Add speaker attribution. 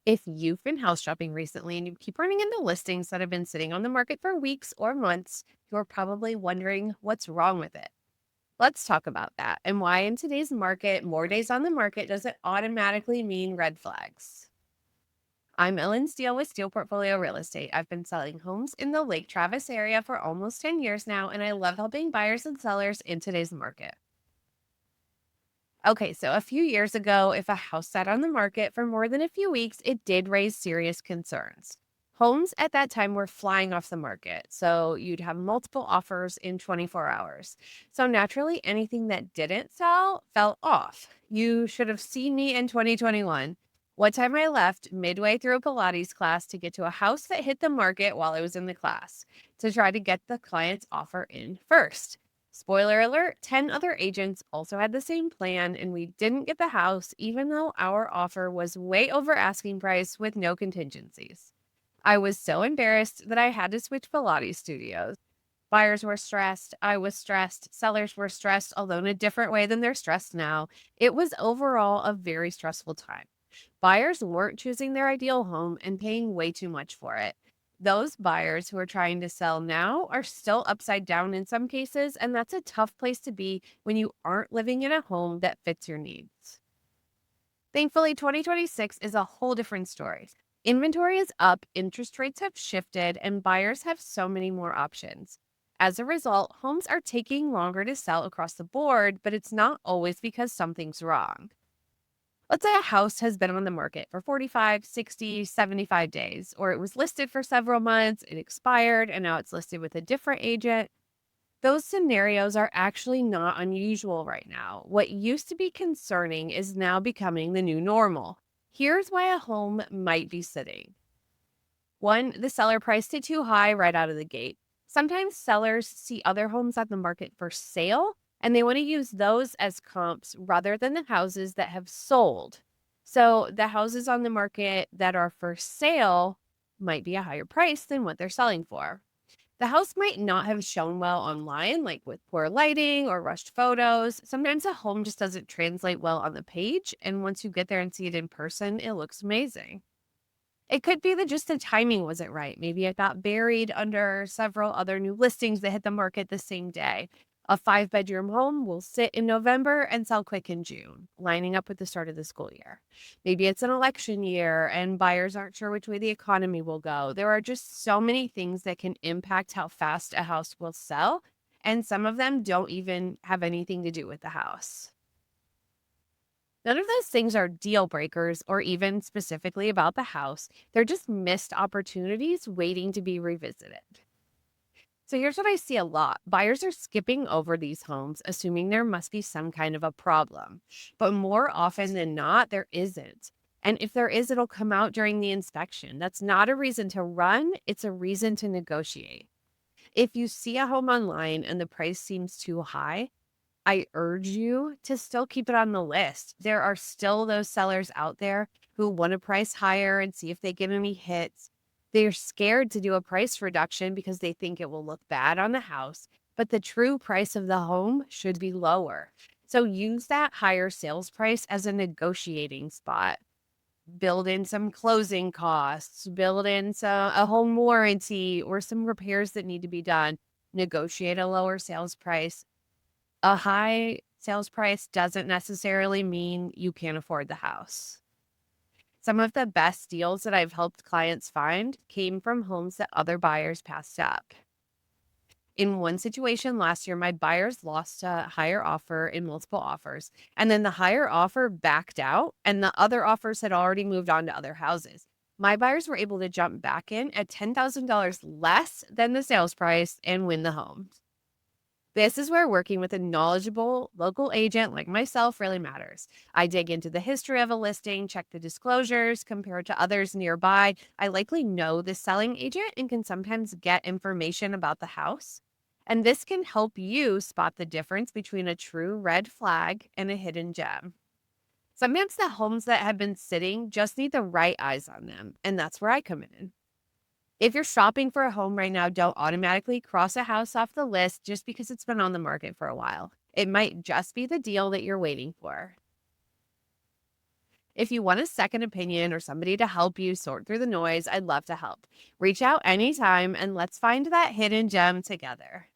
Speaker 1: If you've been house shopping recently and you keep running into listings that have been sitting on the market for weeks or months, you're probably wondering what's wrong with it. Let's talk about that and why in today's market, more days on the market doesn't automatically mean red flags. I'm Ellen Steele with Steele Portfolio Real Estate. I've been selling homes in the Lake Travis area for almost 10 years now, and I love helping buyers and sellers in today's market. Okay, so a few years ago, if a house sat on the market for more than a few weeks, it did raise serious concerns. Homes at that time were flying off the market, so you'd have multiple offers in 24 hours. So naturally, anything that didn't sell fell off. You should have seen me in 2021. One time I left midway through a Pilates class to get to a house that hit the market while I was in the class to try to get the client's offer in first. Spoiler alert, 10 other agents also had the same plan, and we didn't get the house, even though our offer was way over asking price with no contingencies. I was so embarrassed that I had to switch Pilates studios. Buyers were stressed. I was stressed. Sellers were stressed, although in a different way than they're stressed now. It was overall a very stressful time. Buyers weren't choosing their ideal home and paying way too much for it. Those buyers who are trying to sell now are still upside down in some cases, and that's a tough place to be when you aren't living in a home that fits your needs. Thankfully, 2026 is a whole different story. Inventory is up, interest rates have shifted, and buyers have so many more options. As a result, homes are taking longer to sell across the board, but it's not always because something's wrong. Let's say a house has been on the market for 45, 60, 75 days, or it was listed for several months, it expired, and now it's listed with a different agent. Those scenarios are actually not unusual right now. What used to be concerning is now becoming the new normal. Here's why a home might be sitting. One, the seller priced it too high right out of the gate. Sometimes sellers see other homes on the market for sale and they want to use those as comps rather than the houses that have sold. So the houses on the market that are for sale might be a higher price than what they're selling for. The house might not have shown well online, like with poor lighting or rushed photos. Sometimes a home just doesn't translate well on the page, and once you get there and see it in person, it looks amazing. It could be that just the timing wasn't right. Maybe it got buried under several other new listings that hit the market the same day. A 5-bedroom home will sit in November and sell quick in June, lining up with the start of the school year. Maybe it's an election year and buyers aren't sure which way the economy will go. There are just so many things that can impact how fast a house will sell, and some of them don't even have anything to do with the house. None of those things are deal breakers or even specifically about the house. They're just missed opportunities waiting to be revisited. So here's what I see a lot. Buyers are skipping over these homes, assuming there must be some kind of a problem. But more often than not, there isn't. And if there is, it'll come out during the inspection. That's not a reason to run, it's a reason to negotiate. If you see a home online and the price seems too high, I urge you to still keep it on the list. There are still those sellers out there who want to price higher and see if they get any hits. They're scared to do a price reduction because they think it will look bad on the house, but the true price of the home should be lower. So use that higher sales price as a negotiating spot. Build in some closing costs, build in a home warranty or some repairs that need to be done. Negotiate a lower sales price. A high sales price doesn't necessarily mean you can't afford the house. Some of the best deals that I've helped clients find came from homes that other buyers passed up. In one situation last year, my buyers lost a higher offer in multiple offers, and then the higher offer backed out, and the other offers had already moved on to other houses. My buyers were able to jump back in at $10,000 less than the sales price and win the home. This is where working with a knowledgeable local agent like myself really matters. I dig into the history of a listing, check the disclosures, compare it to others nearby. I likely know the selling agent and can sometimes get information about the house. And this can help you spot the difference between a true red flag and a hidden gem. Sometimes the homes that have been sitting just need the right eyes on them, and that's where I come in. If you're shopping for a home right now, don't automatically cross a house off the list just because it's been on the market for a while. It might just be the deal that you're waiting for. If you want a second opinion or somebody to help you sort through the noise, I'd love to help. Reach out anytime and let's find that hidden gem together.